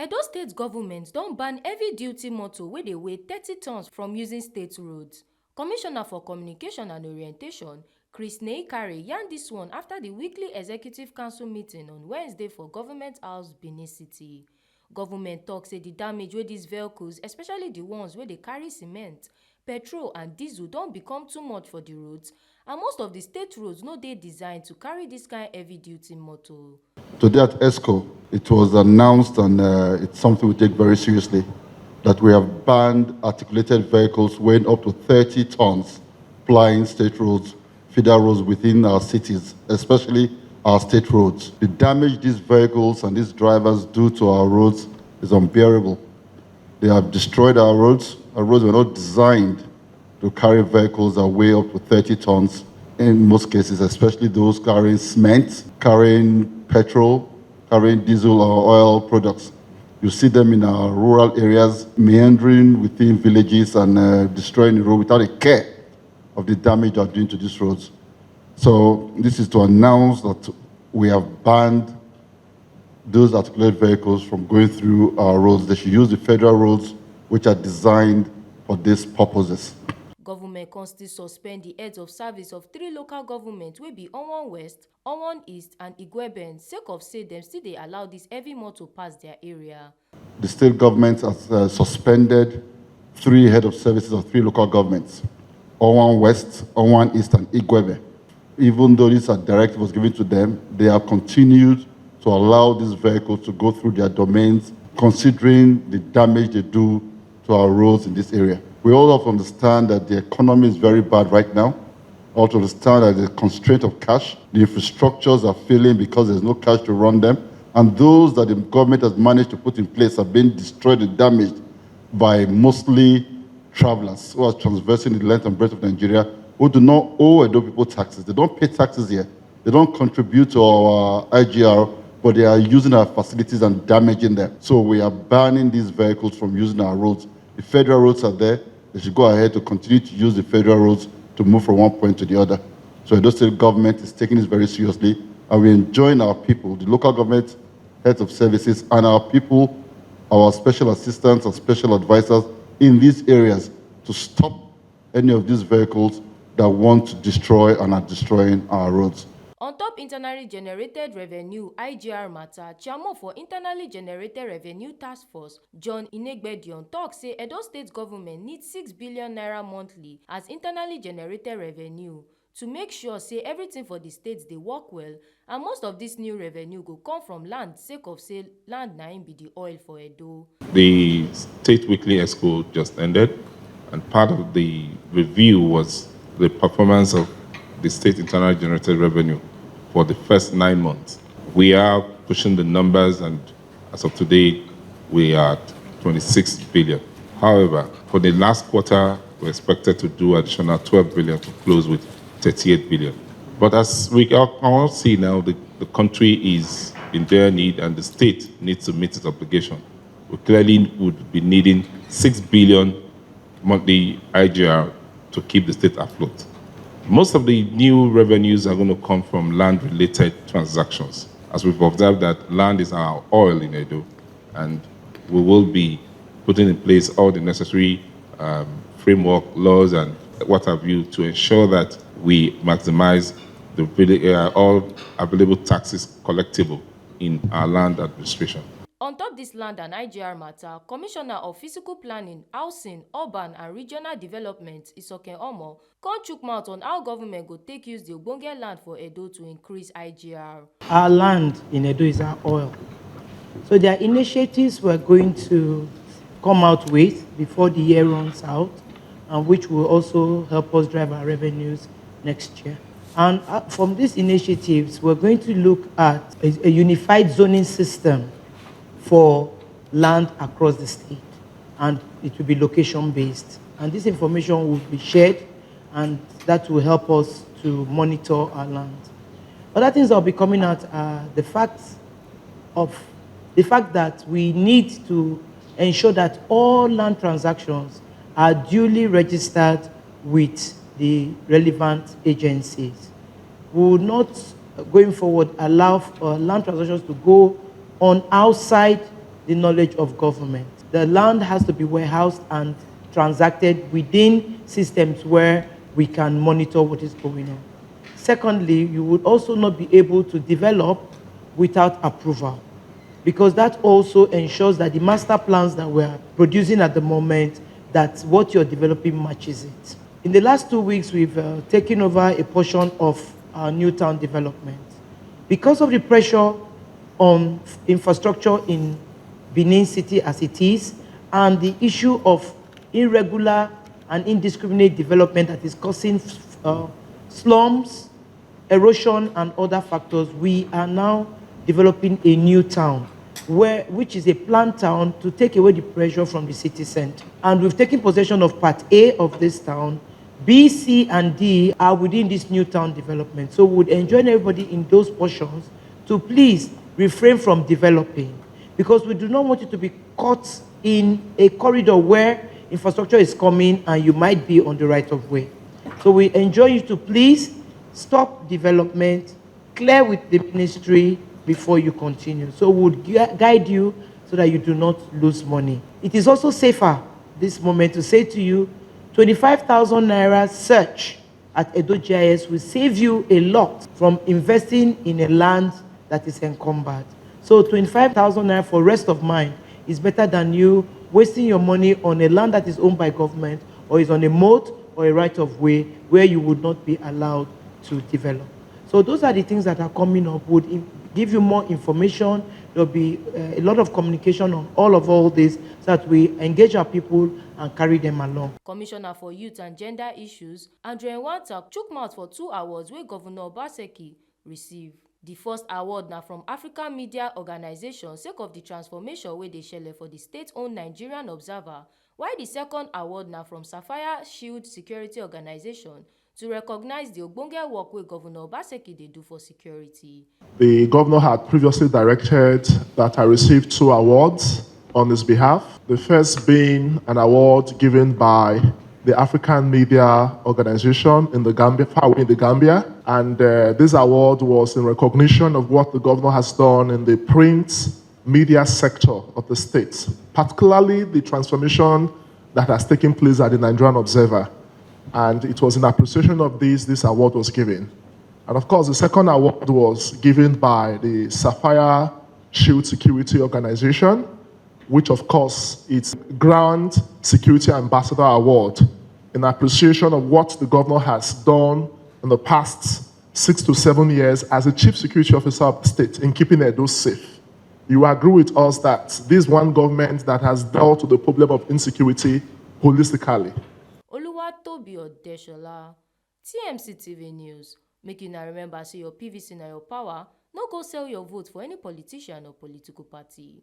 Edo State government don ban heavy-duty motor wey dey weigh 30 tons from using state roads. Commissioner for Communication and Orientation, Kari yarn dis one after the weekly Executive Council meeting on Wednesday for Government House, Benin City. Government tok say the damage wey these vehicles, especially the ones wey dey carry cement, petrol and diesel don become too much for the roads, and most of the state roads no dey designed to carry dis kind heavy-duty motor. Today at ESCO, it was announced, and it's something we take very seriously, that we have banned articulated vehicles weighing up to 30 tons plying state roads, feeder roads within our cities, especially our state roads. The damage these vehicles and these drivers do to our roads is unbearable. They have destroyed our roads. Our roads were not designed to carry vehicles that weigh up to 30 tons in most cases, especially those carrying cement, carrying petrol, carrying diesel or oil products. You see them in our rural areas, meandering within villages and destroying the road without a care of the damage they are doing to these roads. So this is to announce that we have banned those articulated vehicles from going through our roads. They should use the federal roads, which are designed for these purposes. Government can still suspend the heads of service of 3 local governments wey be Owan West, Owan East and Igueben sake of say dem still dey allow this heavy motor pass their area. The state government has suspended 3 head of services of 3 local governments, Owan West, Owan East and Igueben. Even though this directive was given to them, they have continued to allow these vehicles to go through their domains, considering the damage they do to our roads in this area. We all have to understand that the economy is very bad right now. Also understand that the constraint of cash, the infrastructures are failing because there's no cash to run them, and those that the government has managed to put in place have been destroyed and damaged by mostly travelers who are transversing the length and breadth of Nigeria, who do not owe Edo people taxes. They don't pay taxes here. They don't contribute to our IGR, but they are using our facilities and damaging them. So we are banning these vehicles from using our roads. The federal roads are there. They should go ahead to continue to use the federal roads to move from one point to the other. So the state government is taking this very seriously, and we enjoin our people, the local government heads of services, and our people, our special assistants and special advisors in these areas to stop any of these vehicles that want to destroy and are destroying our roads. On top internally generated revenue IGR matter, Chairman for Internally Generated Revenue Task Force, John Igueben, tok say Edo State government needs 6 billion naira monthly as internally generated revenue to make sure say everything for the states dey work well, and most of this new revenue go come from land sake of say land na im be the oil for Edo. The state weekly ESCO just ended, and part of the review was the performance of the state internally generated revenue for the first 9 months. We are pushing the numbers, and as of today, we are at 26 billion. However, for the last quarter, we're expected to do additional 12 billion to close with 38 billion. But as we all see now, the country is in dire need and the state needs to meet its obligation. We clearly would be needing 6 billion monthly IGR to keep the state afloat. Most of the new revenues are going to come from land-related transactions. As we've observed that land is our oil in Edo, and we will be putting in place all the necessary framework, laws, and what have you to ensure that we maximize all available taxes collectible in our land administration. On top this land and IGR matter, Commissioner of Physical Planning, Housing, Urban and Regional Development, Isoken Omo, come chook mouth on how government go take use the ogbonge land for Edo to increase IGR. Our land in Edo is our oil. So there are initiatives we're going to come out with before the year runs out, and which will also help us drive our revenues next year. And from these initiatives, we're going to look at a unified zoning system for land across the state, and it will be location-based. And this information will be shared, and that will help us to monitor our land. Other things that will be coming out are the fact that we need to ensure that all land transactions are duly registered with the relevant agencies. We will not, going forward, allow land transactions to go on outside the knowledge of government. The land has to be warehoused and transacted within systems where we can monitor what is going on. Secondly, you would also not be able to develop without approval, because that also ensures that the master plans that we're producing at the moment, that what you're developing matches it. In the last 2 weeks, we've taken over a portion of our new town development. Because of the pressure on infrastructure in Benin City as it is, and the issue of irregular and indiscriminate development that is causing slums, erosion, and other factors, we are now developing a new town, which is a planned town to take away the pressure from the city center. And we've taken possession of part A of this town. B, C, and D are within this new town development. So we would enjoin everybody in those portions to please refrain from developing, because we do not want you to be caught in a corridor where infrastructure is coming and you might be on the right of way. So we enjoin you to please stop development, clear with the ministry before you continue. So we would guide you so that you do not lose money. It is also safer this moment to say to you, 25,000 naira search at Edo GIS will save you a lot from investing in a land that is encumbered. So 25,000 naira for rest of mind is better than you wasting your money on a land that is owned by government or is on a moat or a right of way where you would not be allowed to develop. So those are the things that are coming up. Would give you more information. There'll be a lot of communication on all this so that we engage our people and carry them along. Commissioner for Youth and Gender Issues, Andre Nwata, chook mouth for 2 awards wey Governor Obaseki receive. The first award na from African Media Organization sake of the transformation wey dey shele for the state-owned Nigerian Observer, while the second award na from Sapphire Shield Security Organization to recognize the ogbonge work wey Governor Obaseki dey do for security. The governor had previously directed that I receive 2 awards on his behalf. The first being an award given by the African Media Organization in the Gambia, far away in the Gambia. And this award was in recognition of what the governor has done in the print media sector of the state, particularly the transformation that has taken place at the Nigerian Observer. And it was in appreciation of this award was given. And of course, the second award was given by the Sapphire Shield Security Organization, which of course is Grand Security Ambassador Award in appreciation of what the governor has done in the past 6 to 7 years as a chief security officer of the state in keeping Edo safe. You agree with us that this is one government that has dealt with the problem of insecurity holistically. Oluwatobi Odeshola, TMC TV News. Make you now remember, say your PVC na your power. No go sell your vote for any politician or political party.